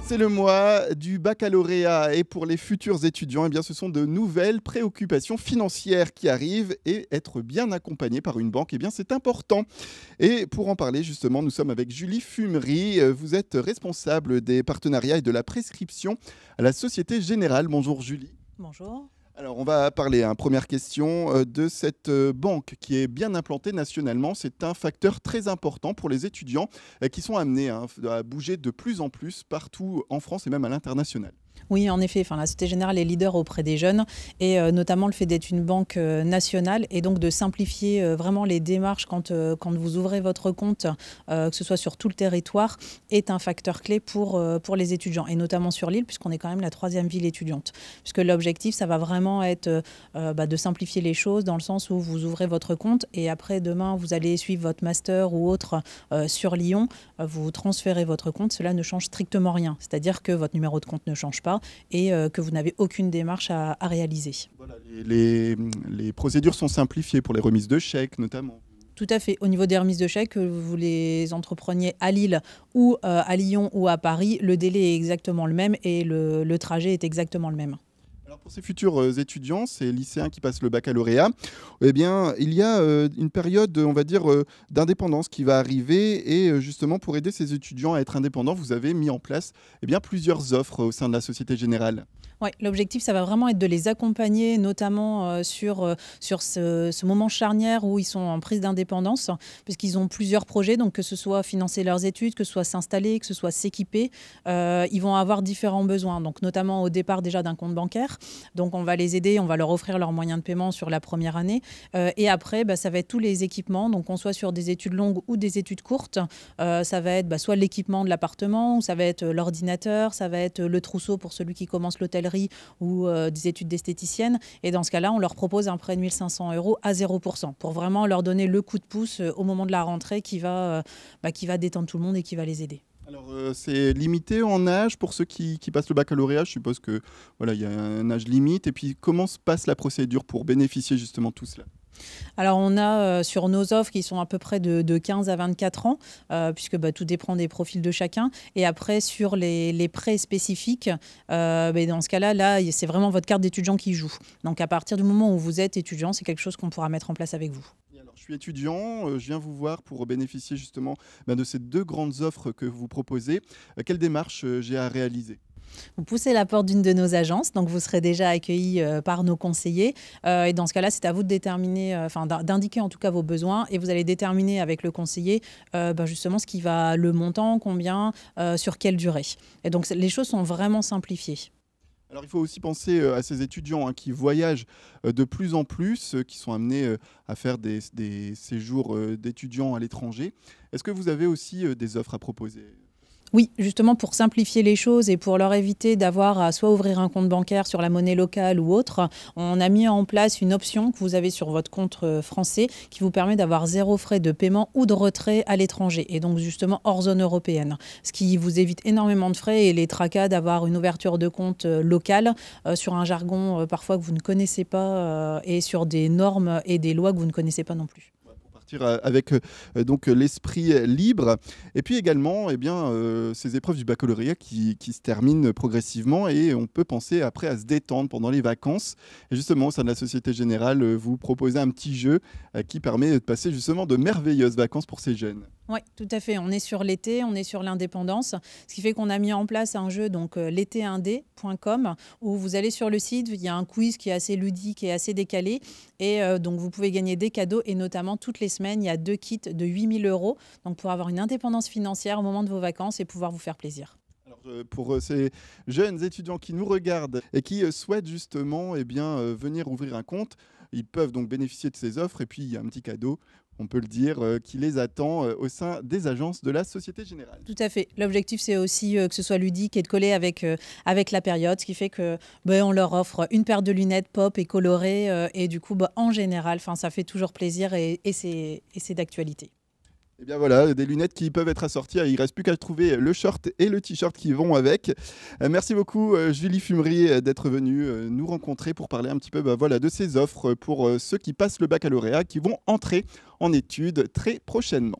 C'est le mois du baccalauréat et pour les futurs étudiants, eh bien, ce sont de nouvelles préoccupations financières qui arrivent et être bien accompagné par une banque, eh bien, c'est important. Et pour en parler, justement, nous sommes avec Julie Fumery. Vous êtes responsable des partenariats et de la prescription à la Société Générale. Bonjour Julie. Bonjour. Alors, on va parler, première question, de cette banque qui est bien implantée nationalement. C'est un facteur très important pour les étudiants qui sont amenés à bouger de plus en plus partout en France et même à l'international. Oui, en effet, la Société Générale est leader auprès des jeunes et notamment le fait d'être une banque nationale et donc de simplifier vraiment les démarches quand vous ouvrez votre compte, que ce soit sur tout le territoire, est un facteur clé pour les étudiants et notamment sur l'île puisqu'on est quand même la 3e ville étudiante. Puisque l'objectif, ça va vraiment être de simplifier les choses dans le sens où vous ouvrez votre compte et après demain, vous allez suivre votre master ou autre sur Lyon, vous transférez votre compte, cela ne change strictement rien. C'est-à-dire que votre numéro de compte ne change pas et que vous n'avez aucune démarche à réaliser. Voilà, les procédures sont simplifiées pour les remises de chèques notamment. Tout à fait. Au niveau des remises de chèques, que vous les entrepreniez à Lille ou à Lyon ou à Paris, le délai est exactement le même et le trajet est exactement le même. Alors pour ces futurs étudiants, ces lycéens qui passent le baccalauréat, eh bien, il y a une période, on va dire, d'indépendance qui va arriver. Et justement, pour aider ces étudiants à être indépendants, vous avez mis en place plusieurs offres au sein de la Société Générale. Ouais, l'objectif, ça va vraiment être de les accompagner, notamment sur ce moment charnière où ils sont en prise d'indépendance, puisqu'ils ont plusieurs projets, donc que ce soit financer leurs études, que ce soit s'installer, que ce soit s'équiper, ils vont avoir différents besoins, donc notamment au départ déjà d'un compte bancaire. Donc on va les aider, on va leur offrir leurs moyens de paiement sur la première année. Et après, ça va être tous les équipements, donc qu'on soit sur des études longues ou des études courtes. Ça va être soit l'équipement de l'appartement, ou ça va être l'ordinateur, ça va être le trousseau pour celui qui commence l'hôtellerie ou des études d'esthéticienne. Et dans ce cas-là, on leur propose un prêt de 1 500 € à 0% pour vraiment leur donner le coup de pouce au moment de la rentrée qui va détendre tout le monde et qui va les aider. Alors c'est limité en âge pour ceux qui passent le baccalauréat. Je suppose que voilà, il y a un âge limite. Et puis comment se passe la procédure pour bénéficier justement de tout cela? Alors on a sur nos offres qui sont à peu près de 15 à 24 ans, puisque tout dépend des profils de chacun. Et après sur les prêts spécifiques, dans ce cas-là, c'est vraiment votre carte d'étudiant qui joue. Donc à partir du moment où vous êtes étudiant, c'est quelque chose qu'on pourra mettre en place avec vous. Et alors, je suis étudiant, je viens vous voir pour bénéficier justement de ces deux grandes offres que vous proposez. Quelle démarche j'ai à réaliser? Vous poussez la porte d'une de nos agences, donc vous serez déjà accueilli par nos conseillers. Et dans ce cas-là, c'est à vous de déterminer, d'indiquer en tout cas vos besoins, et vous allez déterminer avec le conseiller justement ce qui va, le montant, combien, sur quelle durée. Et donc les choses sont vraiment simplifiées. Alors il faut aussi penser à ces étudiants qui voyagent de plus en plus, qui sont amenés à faire des séjours d'étudiants à l'étranger. Est-ce que vous avez aussi des offres à proposer? Oui, justement pour simplifier les choses et pour leur éviter d'avoir à soit ouvrir un compte bancaire sur la monnaie locale ou autre, on a mis en place une option que vous avez sur votre compte français qui vous permet d'avoir 0 frais de paiement ou de retrait à l'étranger et donc justement hors zone européenne. Ce qui vous évite énormément de frais et les tracas d'avoir une ouverture de compte locale sur un jargon parfois que vous ne connaissez pas et sur des normes et des lois que vous ne connaissez pas non plus. Avec donc l'esprit libre et puis également ces épreuves du baccalauréat qui se terminent progressivement et on peut penser après à se détendre pendant les vacances et justement au sein de la Société Générale vous proposez un petit jeu qui permet de passer justement de merveilleuses vacances pour ces jeunes. Oui, tout à fait. On est sur l'été, on est sur l'indépendance, ce qui fait qu'on a mis en place un jeu, donc l'étéindé.com, où vous allez sur le site, il y a un quiz qui est assez ludique et assez décalé, et donc vous pouvez gagner des cadeaux, et notamment toutes les semaines, il y a 2 kits de 8 000 €, donc pour avoir une indépendance financière au moment de vos vacances et pouvoir vous faire plaisir. Alors, pour ces jeunes étudiants qui nous regardent et qui souhaitent justement venir ouvrir un compte, ils peuvent donc bénéficier de ces offres et puis il y a un petit cadeau, on peut le dire, qui les attend au sein des agences de la Société Générale. Tout à fait. L'objectif, c'est aussi que ce soit ludique et de coller avec la période, ce qui fait que on leur offre une paire de lunettes pop et colorées et du coup, en général, ça fait toujours plaisir et c'est d'actualité. Et bien voilà, des lunettes qui peuvent être assorties. Il ne reste plus qu'à trouver le short et le t-shirt qui vont avec. Merci beaucoup Julie Fumery d'être venue nous rencontrer pour parler un petit peu de ces offres pour ceux qui passent le baccalauréat, qui vont entrer en études très prochainement.